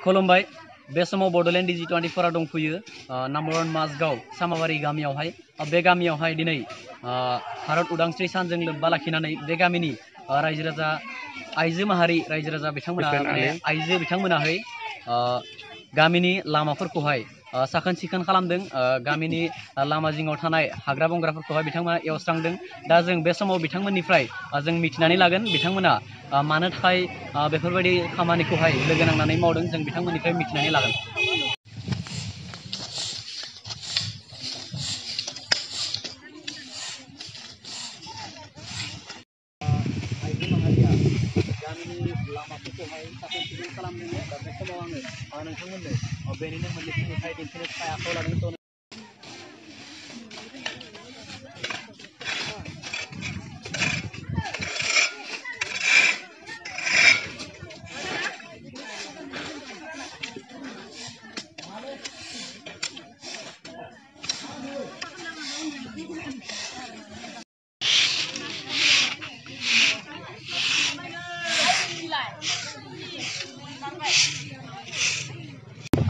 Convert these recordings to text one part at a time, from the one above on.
खुलुमबाय बे समाव बड'लेण्ड डिजि 24 दंफैयो नम्बर 1 माजगाव सामाबारि गामियावहाय बे गामियावहाय दिनै भारत उदांस्रि सानजों लोब्बा लाखिनानै बे गामिनि रायजो राजा आइजो माहारि रायजो राजा बिथांमोनाहाय गामिनि लामाफोरखौहाय साखोन सिखोन खालामदों गामिनि लामा जिङाव थानाय हाग्रा बंग्राफोरखौहाय बिथांमोना एवस्रांदों दा जों बे समाव बिथांमोननिफ्राय जों मिथिनानै लागोन बिथांमोना मानो थाखाय बेफोरबायदि खामानिखौहाय लोगो नांनानै मावदों जों बिथांमोननिफ्राय मिथिनानै लागोन। आइजो माहारिया गामिनि लामाफोरखौहाय साखोन सिखोन खालामदों दा बे समाव आङो नोंथांमोननो बेनिनो मोननैसो नुथाय दिन्थिनो थाखाय आखायाव लादों।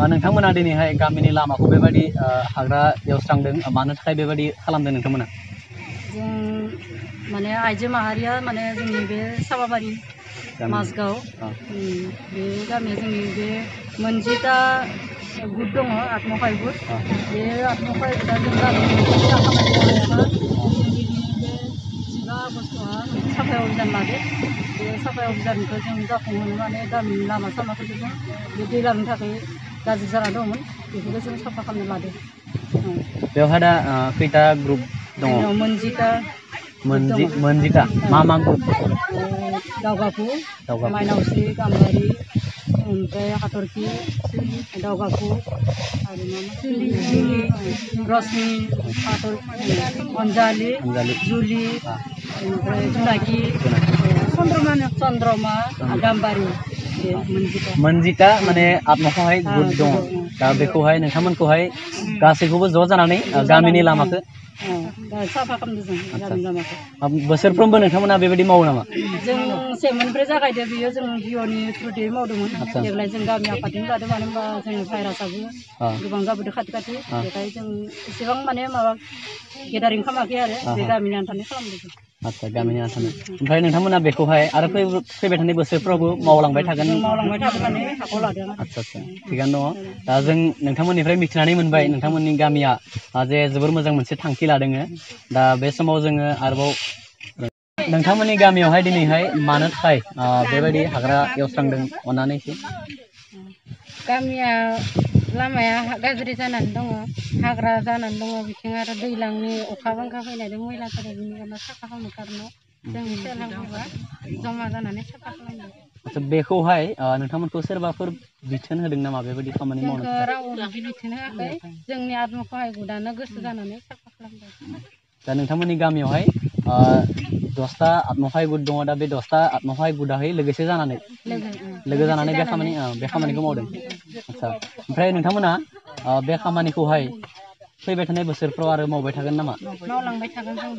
नोंथांमोना दिनैहाय गामिनि लामाखौ बेबायदि हाग्रा एवस्रांदों मानो थाखाय बेबायदि खालामदों नोंथांमोना? जों माने आइजो माहारिया माने जोंनि बे साबाबारि माजगाव बे गामिया जोंनि बे मोनजिथा गुट दङ आत्मसहायक गुट बे आत्मसहायक गुटआ जों गामिनि मोनसे खामानि मावनायाबा जोंनि बे 15 आगस्ट'आ साफाय अभियान लादो बे साफाय अभियानखौ जों जाफुंहोनो माने गामिनि लामा सामाफोरखौ जों बे दैलांनि थाखाय गाज्रि जाना दंमोन बेफोरखौ जों साफा खालामनो लादो। बेवहाय दा खैथा ग्रुप दङ? मोनजिथा मा ग्रुप? दावगाफु, माइनावस्रि, गाम्बारि, ओमफ्राय हाथरखि, दावगाफु आरो जुलि, रश्मि, अनजालि, जुलि, ओमफ्राय जुनाखि, चन्द्रमा, गाम्बारि मोनजिथा माने आत्मसहायक गुट दङ दा बेखौहाय नोंथांमोनखौहाय गासैखौबो ज' जानानै गामिनि लामाखौ साफा खालामदों जों गामिनि लामाखौ। बोसोरफ्रोमबो नोंथांमोना बेबायदि मावो नामा? जों सेमोननिफ्राय जागायदो बियो जों बिअनि थ्रुयै मावदोंमोन देग्लाय जों गामि आफादजों लादों मानो होनबा जोङो भाइरासआबो गोबां जाबोदों खाथि बेखाय जों एसेबां माने माबा गेदारिं खालामाखै आरो बे गामिनि आन्थानि खालामदों। आচ্ছা गामिनि आन्थानि ओमफ्राय नोंथांमोना बेखौहाय आरो फैबाय थानाय बोसोरफ्रावबो मावलांबाय थागोन? मावलांबाय थागोन होननानै आखायाव लादों। आচ্ছা थिगानो दङ दा जों नोंथांमोननिफ्राय मिथिनानै मोनबाय नोंथांमोननि गामिया जे जोबोर मोजां मोनसे थांखि लादों दा बे समाव जोङो आरोबाव नोंथांमोननि गामियावहाय दिनैहाय मानो थाखाय बेबायदि हाग्रा एवस्रांदों अन्नानै एसे? गामिया लामाया गाज्रि जानानै दङ हाग्रा जानानै दङ बिथिं आरो दैज्लांनि अखा बांखा फैनायजों मैला जादों बेनिखायनो साफा खालामनो खारनाव जोंनि सेल्फ जमा जानानै साफा खालामदों। आচ্ছা बेखौहाय नोंथांमोनखौ सोरबाफोर बिथोन होदों नामा बेबायदि खामानि मावनो? जोंखौ रावबो बिथोन होआखै जोंनि आत्मसहायक गुटआनो गोसो जानानै साफा खालामदों। दा नोंथांमोननि गामियावहाय 10टा आत्मसहायक गुट दङ दा बे 10टा आत्मसहायक गुटआहाय लोगो जानानै बे खामानिखौ मावदों। आচ্ছা ओमफ्राय नोंथांमोना बे खामानिखौहाय फैबाय थानाय बोसोरफ्राव आरो मावबाय थागोन नामा? मावलांबाय थागोन जों।